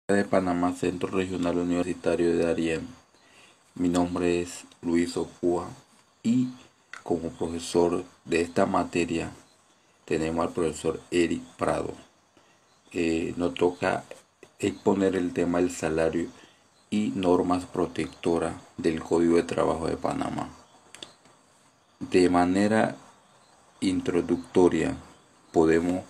De Panamá, Centro Regional Universitario de Darién. Mi nombre es Luis Opúa y como profesor de esta materia tenemos al profesor Eric Prado. Nos toca exponer el tema del salario y normas protectoras del Código de Trabajo de Panamá. De manera introductoria, podemos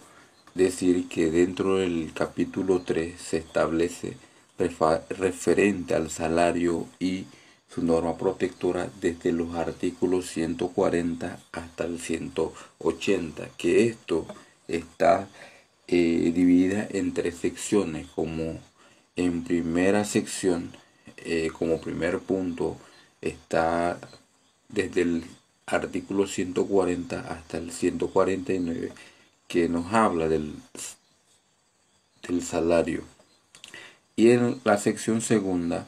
decir que dentro del capítulo 3 se establece referente al salario y su norma protectora desde los artículos 140 hasta el 180, que esto está dividida en tres secciones, como en primera sección, como primer punto, está desde el artículo 140 hasta el 149, que nos habla del salario. Y en la sección segunda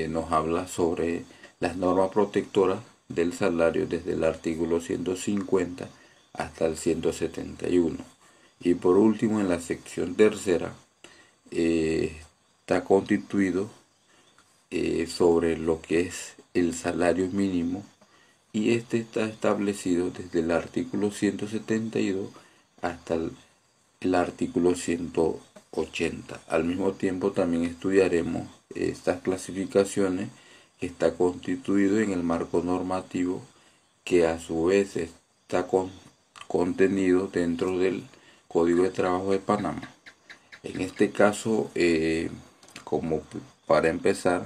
nos habla sobre las normas protectoras del salario desde el artículo 150 hasta el 171. Y por último, en la sección tercera está constituido sobre lo que es el salario mínimo, y este está establecido desde el artículo 172 hasta el artículo 180. Al mismo tiempo también estudiaremos estas clasificaciones que está constituido en el marco normativo, que a su vez está contenido dentro del Código de Trabajo de Panamá. En este caso, como para empezar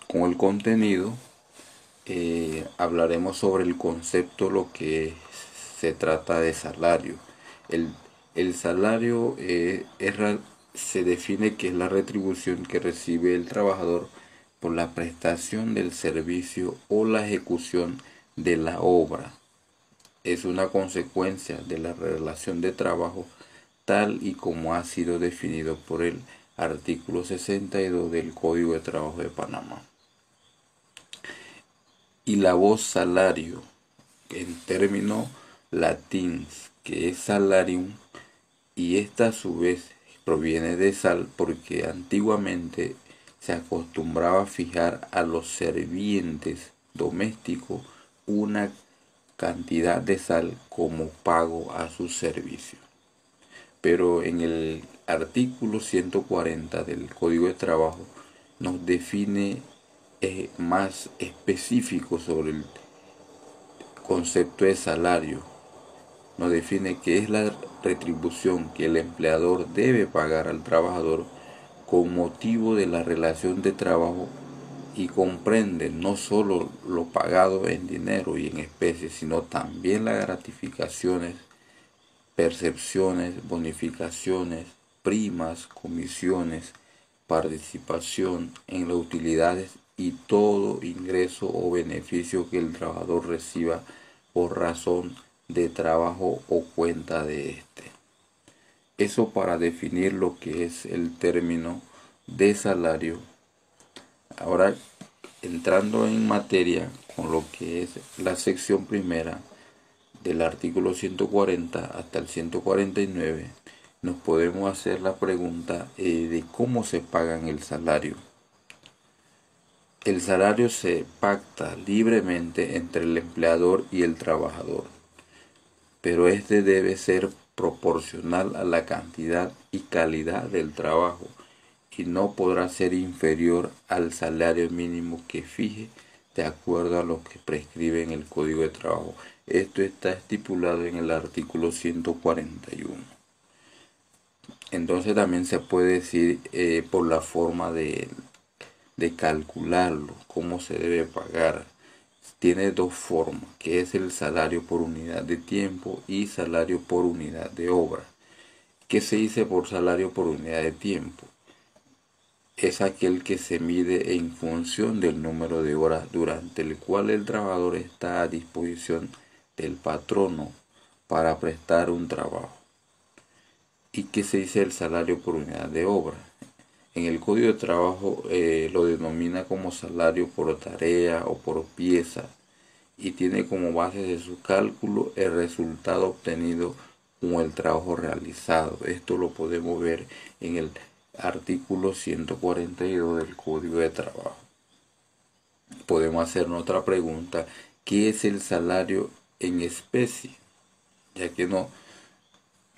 con el contenido, hablaremos sobre el concepto, lo que se trata de salario. El salario se define que es la retribución que recibe el trabajador por la prestación del servicio o la ejecución de la obra. Es una consecuencia de la relación de trabajo tal y como ha sido definido por el artículo 62 del Código de Trabajo de Panamá. Y la voz salario, en término latín, que es salarium, y esta a su vez proviene de sal, porque antiguamente se acostumbraba a fijar a los servientes domésticos una cantidad de sal como pago a su servicio. Pero en el artículo 140 del Código de Trabajo nos define más específico sobre el concepto de salario. Nos define que es la retribución que el empleador debe pagar al trabajador con motivo de la relación de trabajo, y comprende no solo lo pagado en dinero y en especie, sino también las gratificaciones, percepciones, bonificaciones, primas, comisiones, participación en las utilidades y todo ingreso o beneficio que el trabajador reciba por razón de trabajo o cuenta de éste. Eso para definir lo que es el término de salario. Ahora, entrando en materia con lo que es la sección primera, del artículo 140 hasta el 149, nos podemos hacer la pregunta de cómo se pagan el salario. El salario se pacta libremente entre el empleador y el trabajador, pero este debe ser proporcional a la cantidad y calidad del trabajo, y no podrá ser inferior al salario mínimo que fije de acuerdo a lo que prescribe en el Código de Trabajo. Esto está estipulado en el artículo 141. Entonces también se puede decir por la forma de calcularlo, cómo se debe pagar. Tiene dos formas, que es el salario por unidad de tiempo y salario por unidad de obra. ¿Qué se dice por salario por unidad de tiempo? Es aquel que se mide en función del número de horas durante el cual el trabajador está a disposición del patrono para prestar un trabajo. ¿Y qué se dice el salario por unidad de obra? En el Código de Trabajo lo denomina como salario por tarea o por pieza, y tiene como base de su cálculo el resultado obtenido con el trabajo realizado. Esto lo podemos ver en el artículo 142 del Código de Trabajo. Podemos hacernos otra pregunta: ¿qué es el salario en especie? Ya que no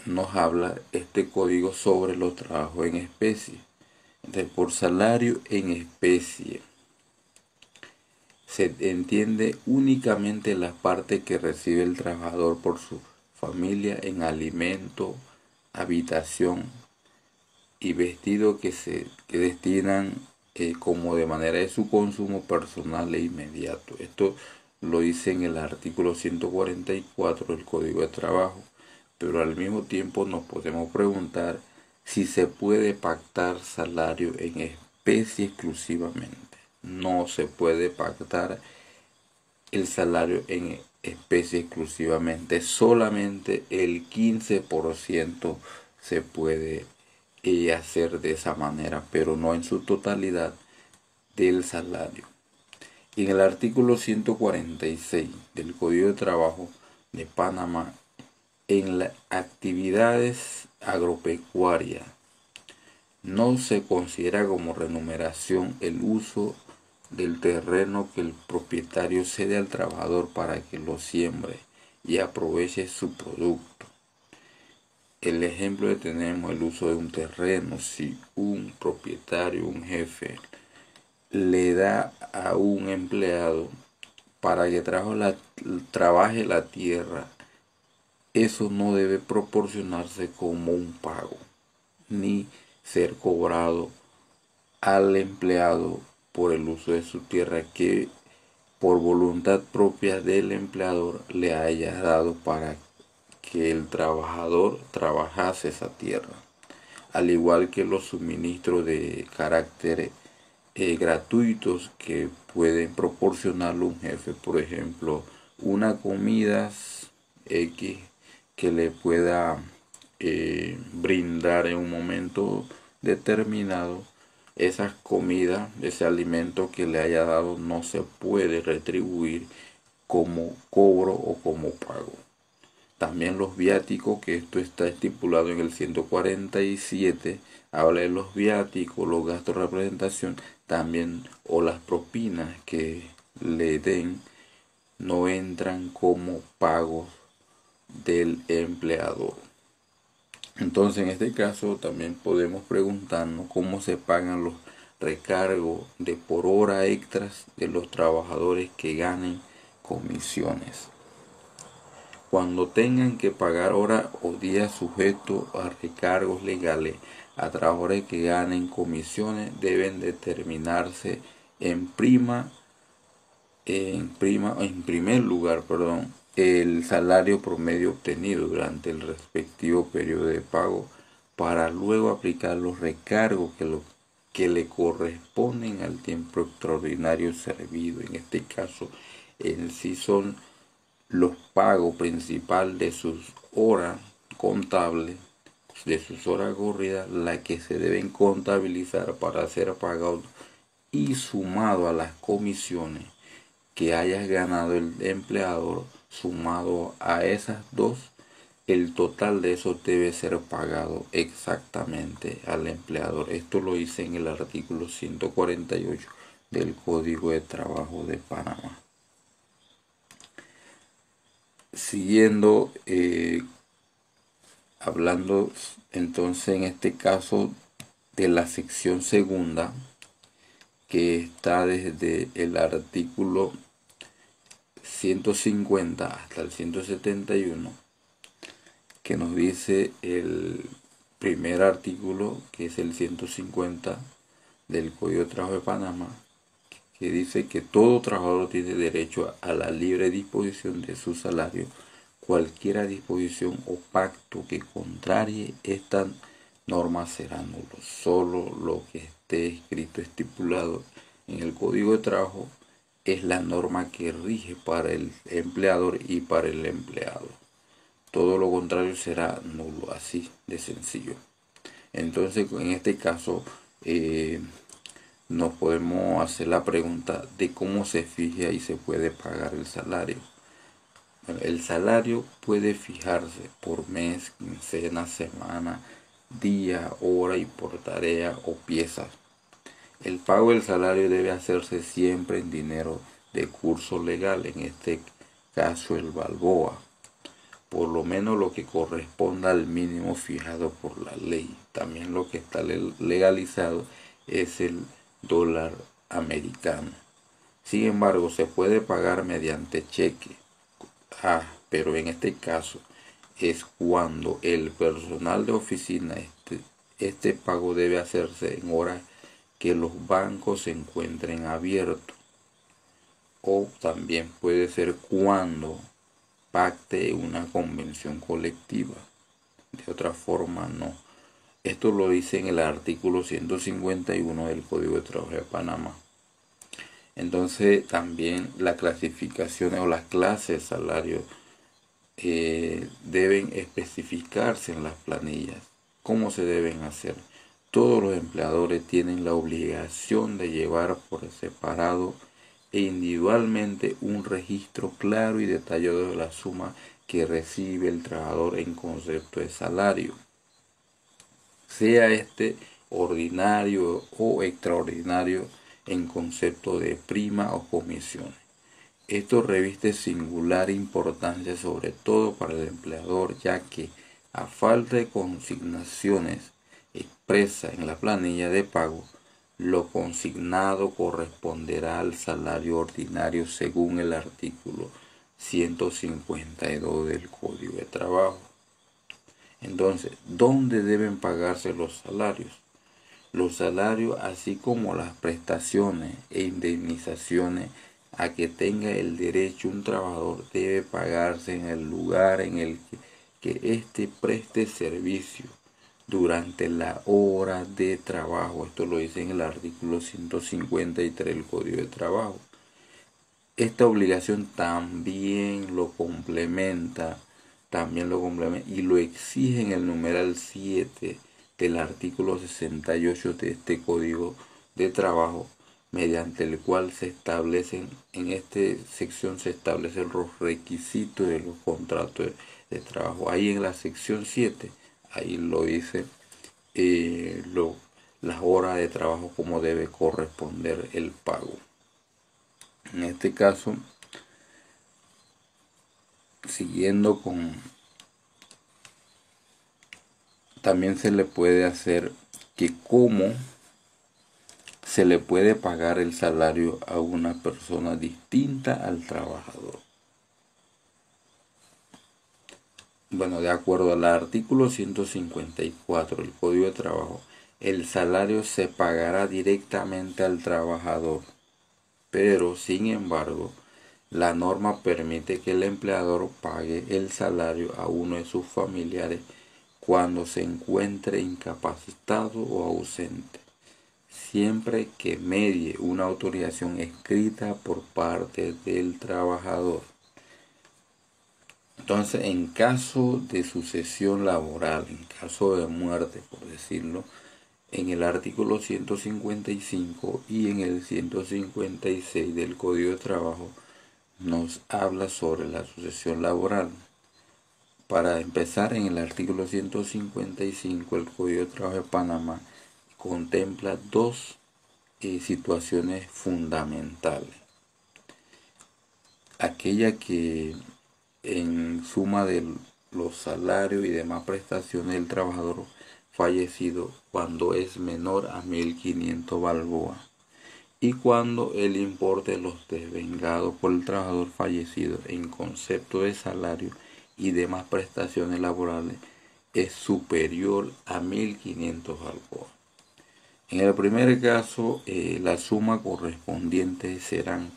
nos habla este código sobre los trabajos en especie. Entonces, por salario en especie se entiende únicamente la parte que recibe el trabajador por su familia en alimento, habitación y vestido que destinan como de manera de su consumo personal e inmediato. Esto lo dice en el artículo 144 del Código de Trabajo, pero al mismo tiempo nos podemos preguntar si se puede pactar salario en especie exclusivamente. No se puede pactar el salario en especie exclusivamente, solamente el 15% se puede hacer de esa manera, pero no en su totalidad del salario. Y en el artículo 146 del Código de Trabajo de Panamá, en las actividades agropecuarias no se considera como remuneración el uso del terreno que el propietario cede al trabajador para que lo siembre y aproveche su producto. El ejemplo que tenemos, el uso de un terreno: si un propietario, un jefe, le da a un empleado para que trabaje la tierra, eso no debe proporcionarse como un pago, ni ser cobrado al empleado por el uso de su tierra que por voluntad propia del empleador le haya dado para que el trabajador trabajase esa tierra. Al igual que los suministros de carácter gratuitos que pueden proporcionarle un jefe, por ejemplo, una comida X que le pueda brindar en un momento determinado. Esas comidas, ese alimento que le haya dado, no se puede retribuir como cobro o como pago. También los viáticos, que esto está estipulado en el 147, habla de los viáticos, los gastos de representación, también, o las propinas que le den, no entran como pagos del empleador. Entonces, en este caso también podemos preguntarnos cómo se pagan los recargos de por hora extras de los trabajadores que ganen comisiones. Cuando tengan que pagar hora o días sujetos a recargos legales a trabajadores que ganen comisiones, deben determinarse en primer lugar, el salario promedio obtenido durante el respectivo periodo de pago, para luego aplicar los recargos que le corresponden al tiempo extraordinario servido. En este caso, en sí son los pagos principal de sus horas contables, de sus horas corridas, las que se deben contabilizar para ser pagados, y sumado a las comisiones que hayas ganado el empleador, sumado a esas dos, el total de eso debe ser pagado exactamente al empleador. Esto lo dice en el artículo 148 del Código de Trabajo de Panamá. Siguiendo hablando entonces en este caso de la sección segunda, que está desde el artículo 150 hasta el 171, que nos dice el primer artículo, que es el 150 del Código de Trabajo de Panamá, que dice que todo trabajador tiene derecho a la libre disposición de su salario. Cualquier disposición o pacto que contrarie esta norma será nulo. Solo lo que esté escrito, estipulado en el Código de Trabajo, es la norma que rige para el empleador y para el empleado. Todo lo contrario será nulo, así de sencillo. Entonces, en este caso, nos podemos hacer la pregunta de cómo se fija y se puede pagar el salario. El salario puede fijarse por mes, quincena, semana, día, hora y por tarea o piezas. El pago del salario debe hacerse siempre en dinero de curso legal, en este caso el balboa, por lo menos lo que corresponda al mínimo fijado por la ley. También lo que está legalizado es el dólar americano. Sin embargo, se puede pagar mediante cheque. Pero en este caso es cuando el personal de oficina, este pago debe hacerse en horas que los bancos se encuentren abiertos. O también puede ser cuando pacte una convención colectiva. De otra forma, no. Esto lo dice en el artículo 151 del Código de Trabajo de Panamá. Entonces, también las clasificaciones o las clases de salario deben especificarse en las planillas. ¿Cómo se deben hacer? Todos los empleadores tienen la obligación de llevar por separado e individualmente un registro claro y detallado de la suma que recibe el trabajador en concepto de salario, sea este ordinario o extraordinario en concepto de prima o comisiones. Esto reviste singular importancia sobre todo para el empleador, ya que a falta de consignaciones expresas en la planilla de pago, lo consignado corresponderá al salario ordinario según el artículo 152 del Código de Trabajo. Entonces, ¿dónde deben pagarse los salarios? Los salarios, así como las prestaciones e indemnizaciones a que tenga el derecho un trabajador, debe pagarse en el lugar en el que éste preste servicio durante la hora de trabajo. Esto lo dice en el artículo 153 del Código de Trabajo. Esta obligación también lo complementa y lo exige en el numeral 7 del artículo 68 de este Código de Trabajo, mediante el cual se establecen, en esta sección se establecen los requisitos de los contratos de trabajo. Ahí en la sección 7, ahí lo dice las horas de trabajo, como debe corresponder el pago. En este caso, siguiendo con, también se le puede hacer que cómo se le puede pagar el salario a una persona distinta al trabajador. Bueno, de acuerdo al artículo 154 del Código de Trabajo, el salario se pagará directamente al trabajador, pero sin embargo, la norma permite que el empleador pague el salario a uno de sus familiares cuando se encuentre incapacitado o ausente, siempre que medie una autorización escrita por parte del trabajador. Entonces, en caso de sucesión laboral, en caso de muerte, por decirlo, en el artículo 155 y en el 156 del Código de Trabajo nos habla sobre la sucesión laboral. Para empezar, en el artículo 155 el Código de Trabajo de Panamá contempla dos situaciones fundamentales. Aquella que en suma de los salarios y demás prestaciones del trabajador fallecido cuando es menor a 1.500 balboas, y cuando el importe de los desvengados por el trabajador fallecido en concepto de salario y demás prestaciones laborales es superior a 1.500 balboas. En el primer caso, la suma correspondiente serán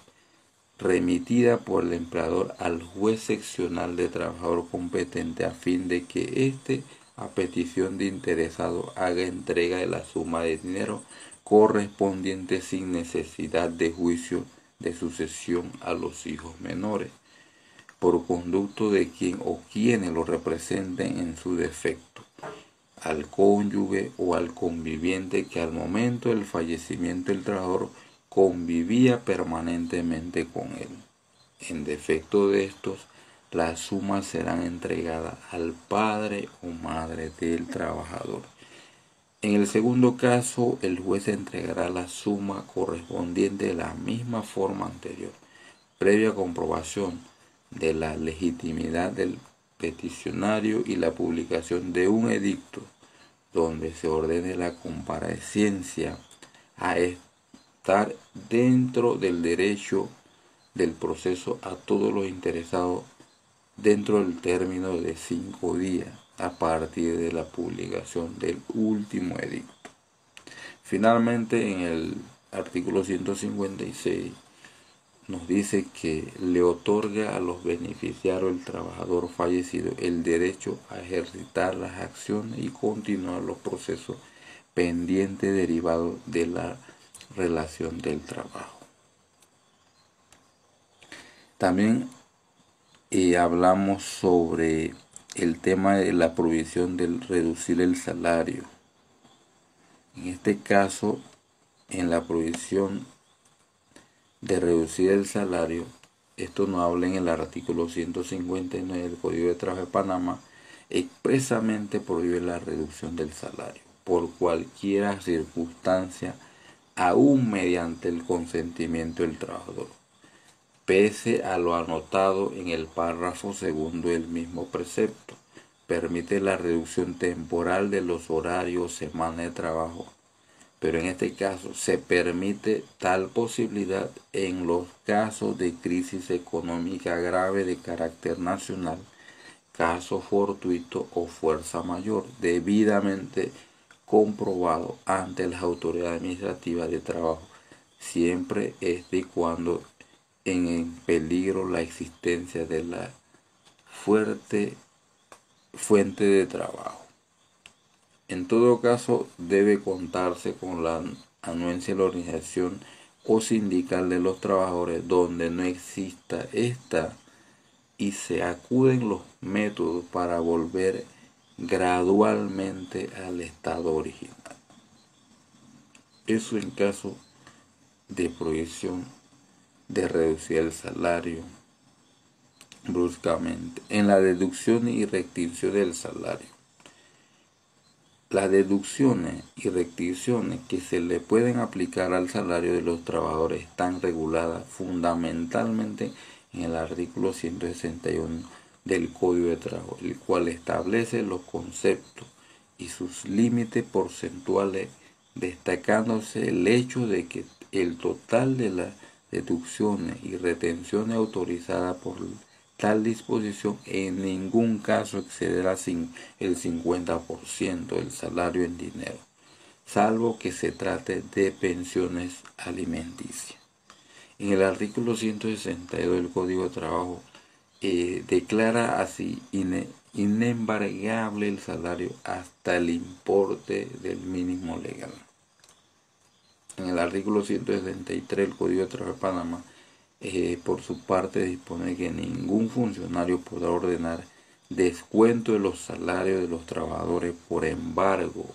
remitida por el empleador al juez seccional de trabajador competente a fin de que éste, a petición de interesado, haga entrega de la suma de dinero correspondiente sin necesidad de juicio de sucesión a los hijos menores, por conducto de quien o quienes lo representen en su defecto, al cónyuge o al conviviente que al momento del fallecimiento del trabajador convivía permanentemente con él. En defecto de estos, las sumas serán entregadas al padre o madre del trabajador. En el segundo caso, el juez entregará la suma correspondiente de la misma forma anterior, previa comprobación de la legitimidad del peticionario y la publicación de un edicto donde se ordene la comparecencia a estar dentro del derecho del proceso a todos los interesados dentro del término de 5 días a partir de la publicación del último edicto. Finalmente, en el artículo 156 nos dice que le otorga a los beneficiarios del trabajador fallecido el derecho a ejercitar las acciones y continuar los procesos pendientes derivados de la relación del trabajo. También hablamos sobre el tema de la provisión del reducir el salario. En este caso, en la provisión de reducir el salario, esto nos habla en el artículo 159 del Código de Trabajo de Panamá, expresamente prohíbe la reducción del salario por cualquier circunstancia, aún mediante el consentimiento del trabajador, pese a lo anotado en el párrafo segundo del mismo precepto. Permite la reducción temporal de los horarios o semanas de trabajo, pero en este caso se permite tal posibilidad en los casos de crisis económica grave de carácter nacional, caso fortuito o fuerza mayor, debidamente comprobado ante las autoridades administrativas de trabajo, siempre y cuando en peligro la existencia de la fuente de trabajo. En todo caso, debe contarse con la anuencia de la organización o sindical de los trabajadores donde no exista esta y se acuden los métodos para volver gradualmente al estado original. Eso en caso de prohibición de reducir el salario bruscamente. En la deducción y restitución del salario. Las deducciones y restituciones que se le pueden aplicar al salario de los trabajadores están reguladas fundamentalmente en el artículo 161 del Código de Trabajo, el cual establece los conceptos y sus límites porcentuales, destacándose el hecho de que el total de las deducciones y retenciones autorizadas por tal disposición en ningún caso excederá el 50% del salario en dinero, salvo que se trate de pensiones alimenticias. En el artículo 162 del Código de Trabajo declara así inembargable el salario hasta el importe del mínimo legal. En el artículo 163 del Código de Trabajo de Panamá, por su parte, dispone que ningún funcionario podrá ordenar descuento de los salarios de los trabajadores por embargo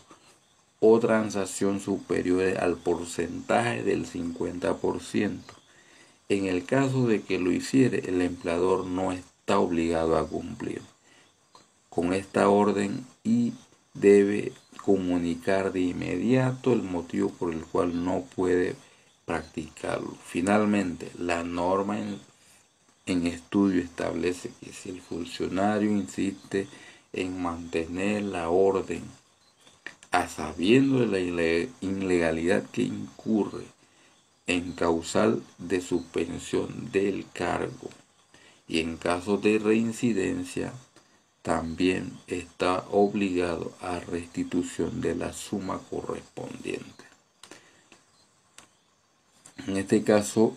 o transacción superior al porcentaje del 50%. En el caso de que lo hiciere, el empleador no está obligado a cumplir con esta orden y debe comunicar de inmediato el motivo por el cual no puede practicarlo. Finalmente, la norma en estudio establece que si el funcionario insiste en mantener la orden a sabiendo de la ilegalidad que incurre en causal de suspensión del cargo y en caso de reincidencia también está obligado a restitución de la suma correspondiente. En este caso,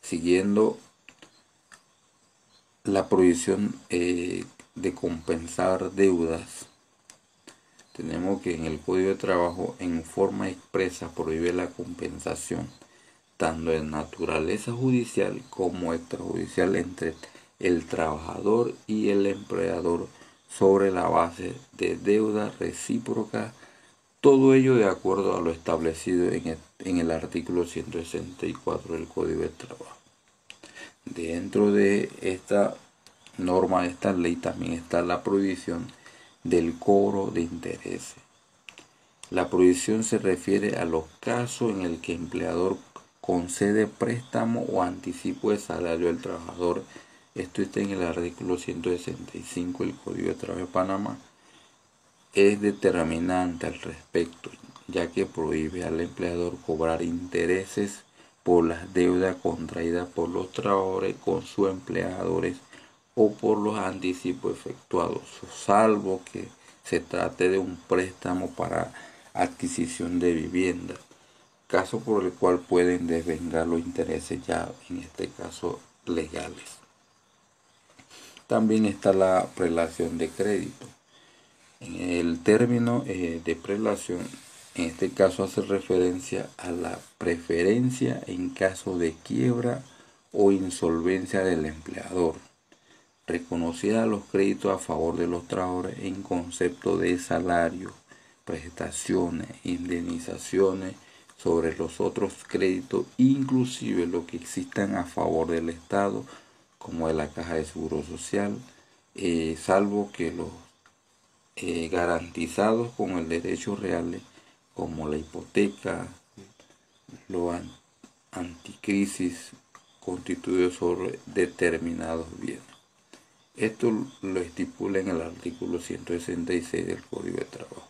siguiendo la prohibición de compensar deudas, tenemos que en el Código de Trabajo en forma expresa prohíbe la compensación tanto en naturaleza judicial como extrajudicial entre el trabajador y el empleador sobre la base de deuda recíproca, todo ello de acuerdo a lo establecido en el artículo 164 del Código de Trabajo. Dentro de esta norma, de esta ley, también está la prohibición del cobro de intereses. La prohibición se refiere a los casos en el que el empleador concede préstamo o anticipo de salario al trabajador. Esto está en el artículo 165 del Código de Trabajo de Panamá. Es determinante al respecto, ya que prohíbe al empleador cobrar intereses por las deudas contraídas por los trabajadores con sus empleadores o por los anticipos efectuados, salvo que se trate de un préstamo para adquisición de vivienda, caso por el cual pueden desvengar los intereses ya en este caso legales. También está la prelación de crédito. El término de prelación en este caso hace referencia a la preferencia en caso de quiebra o insolvencia del empleador, reconocida los créditos a favor de los trabajadores en concepto de salario, prestaciones, indemnizaciones sobre los otros créditos, inclusive los que existan a favor del Estado, como de la Caja de Seguro Social, salvo que los garantizados con el derecho reales, como la hipoteca, los anticrisis constituidos sobre determinados bienes. Esto lo estipula en el artículo 166 del Código de Trabajo.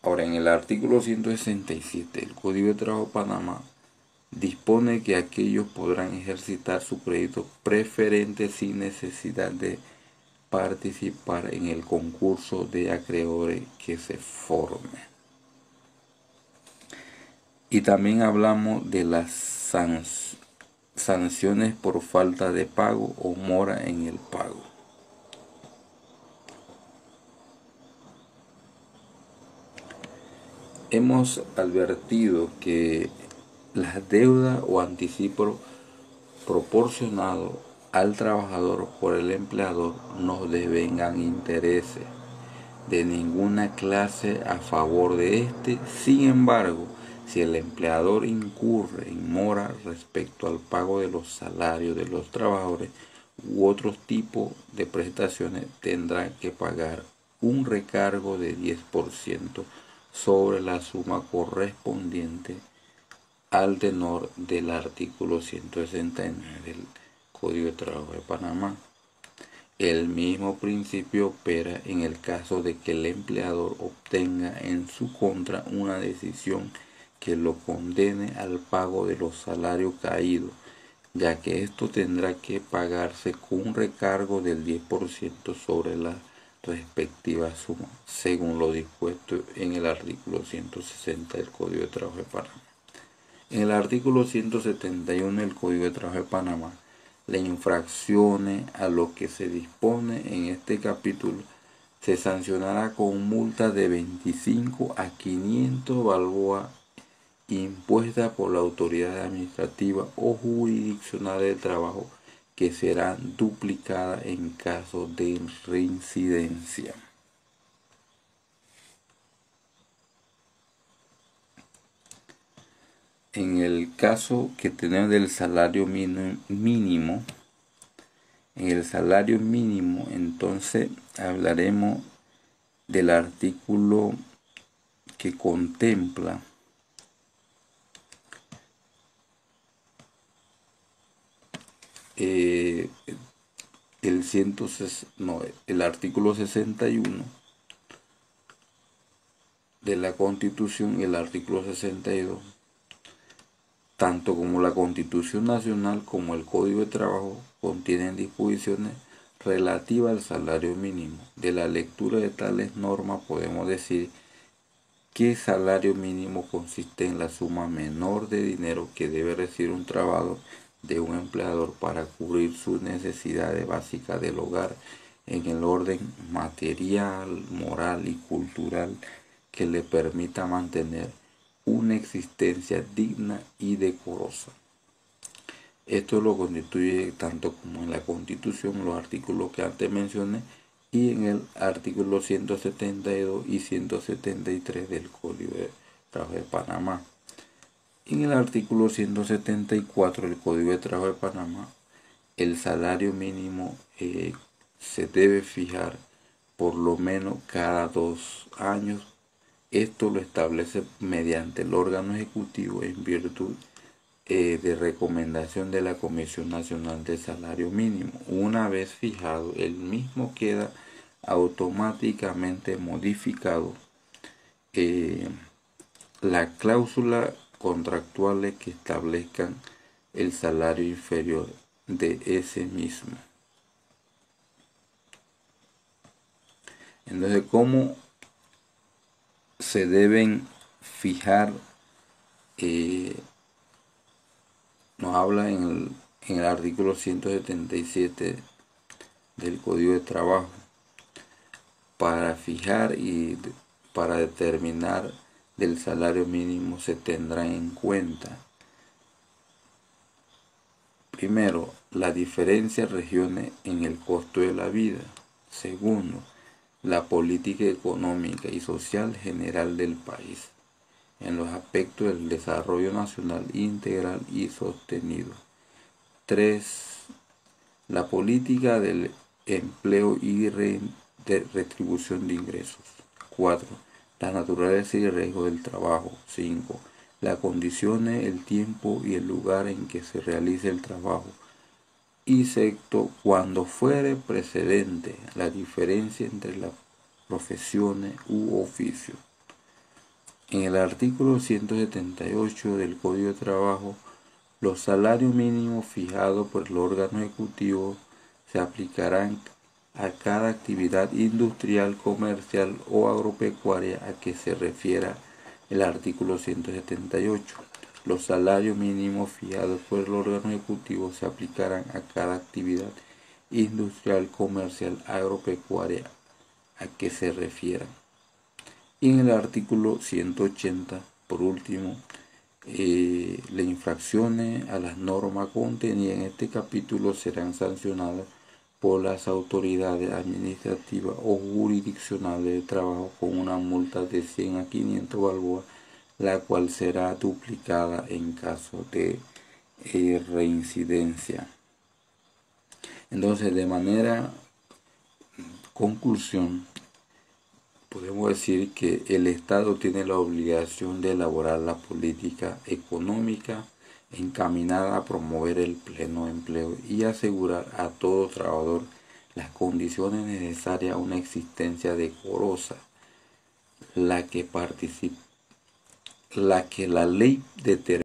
Ahora, en el artículo 167 del Código de Trabajo de Panamá, dispone que aquellos podrán ejercitar su crédito preferente sin necesidad de participar en el concurso de acreedores que se forme. Y también hablamos de las sanciones por falta de pago o mora en el pago. Hemos advertido que las deudas o anticipos proporcionados al trabajador por el empleador no devengan intereses de ninguna clase a favor de éste. Sin embargo, si el empleador incurre en mora respecto al pago de los salarios de los trabajadores u otros tipos de prestaciones, tendrá que pagar un recargo de 10% sobre la suma correspondiente al tenor del artículo 169 del Código de Trabajo de Panamá. El mismo principio opera en el caso de que el empleador obtenga en su contra una decisión que lo condene al pago de los salarios caídos, ya que esto tendrá que pagarse con un recargo del 10% sobre la respectiva suma, según lo dispuesto en el artículo 160 del Código de Trabajo de Panamá. En el artículo 171 del Código de Trabajo de Panamá, las infracciones a lo que se dispone en este capítulo se sancionará con multa de 25 a 500 balboas impuesta por la autoridad administrativa o jurisdiccional del trabajo, que serán duplicadas en caso de reincidencia. En el caso que tenemos del salario mínimo, en el salario mínimo, entonces hablaremos del artículo que contempla el artículo 61 de la Constitución y el artículo 62, tanto como la Constitución Nacional como el Código de Trabajo contienen disposiciones relativas al salario mínimo. De la lectura de tales normas podemos decir que salario mínimo consiste en la suma menor de dinero que debe recibir un trabajador de un empleador para cubrir sus necesidades básicas del hogar en el orden material, moral y cultural que le permita mantener una existencia digna y decorosa. Esto lo constituye tanto como en la Constitución, los artículos que antes mencioné, y en el artículo 172 y 173 del Código de Trabajo de Panamá. En el artículo 174 del Código de Trabajo de Panamá, el salario mínimo se debe fijar por lo menos cada 2 años Esto lo establece mediante el órgano ejecutivo en virtud de recomendación de la Comisión Nacional de Salario Mínimo. Una vez fijado, el mismo queda automáticamente modificado. La cláusula contractuales que establezcan el salario inferior de ese mismo. Entonces, ¿cómo se deben fijar? Nos habla en el artículo 177 del Código de Trabajo. Para fijar y para determinar del salario mínimo se tendrán en cuenta: primero, la diferencia de regiones en el costo de la vida. Segundo, la política económica y social general del país en los aspectos del desarrollo nacional integral y sostenido. 3. La política del empleo y de retribución de ingresos. 4. La naturaleza y riesgo del trabajo. 5. Las condiciones, el tiempo y el lugar en que se realice el trabajo. Y sexto, cuando fuere precedente la diferencia entre las profesiones u oficios. En el artículo 178 del Código de Trabajo, los salarios mínimos fijados por el órgano ejecutivo se aplicarán a cada actividad industrial, comercial o agropecuaria a que se refiera el artículo 178. Los salarios mínimos fijados por el órgano ejecutivo se aplicarán a cada actividad industrial, comercial, agropecuaria a que se refieran. Y en el artículo 180, por último, las infracciones a las normas contenidas en este capítulo serán sancionadas por las autoridades administrativas o jurisdiccionales de trabajo con una multa de 100 a 500 balboas, la cual será duplicada en caso de reincidencia. Entonces, de manera conclusión, podemos decir que el Estado tiene la obligación de elaborar la política económica encaminada a promover el pleno empleo y asegurar a todo trabajador las condiciones necesarias a una existencia decorosa, la que la ley determina.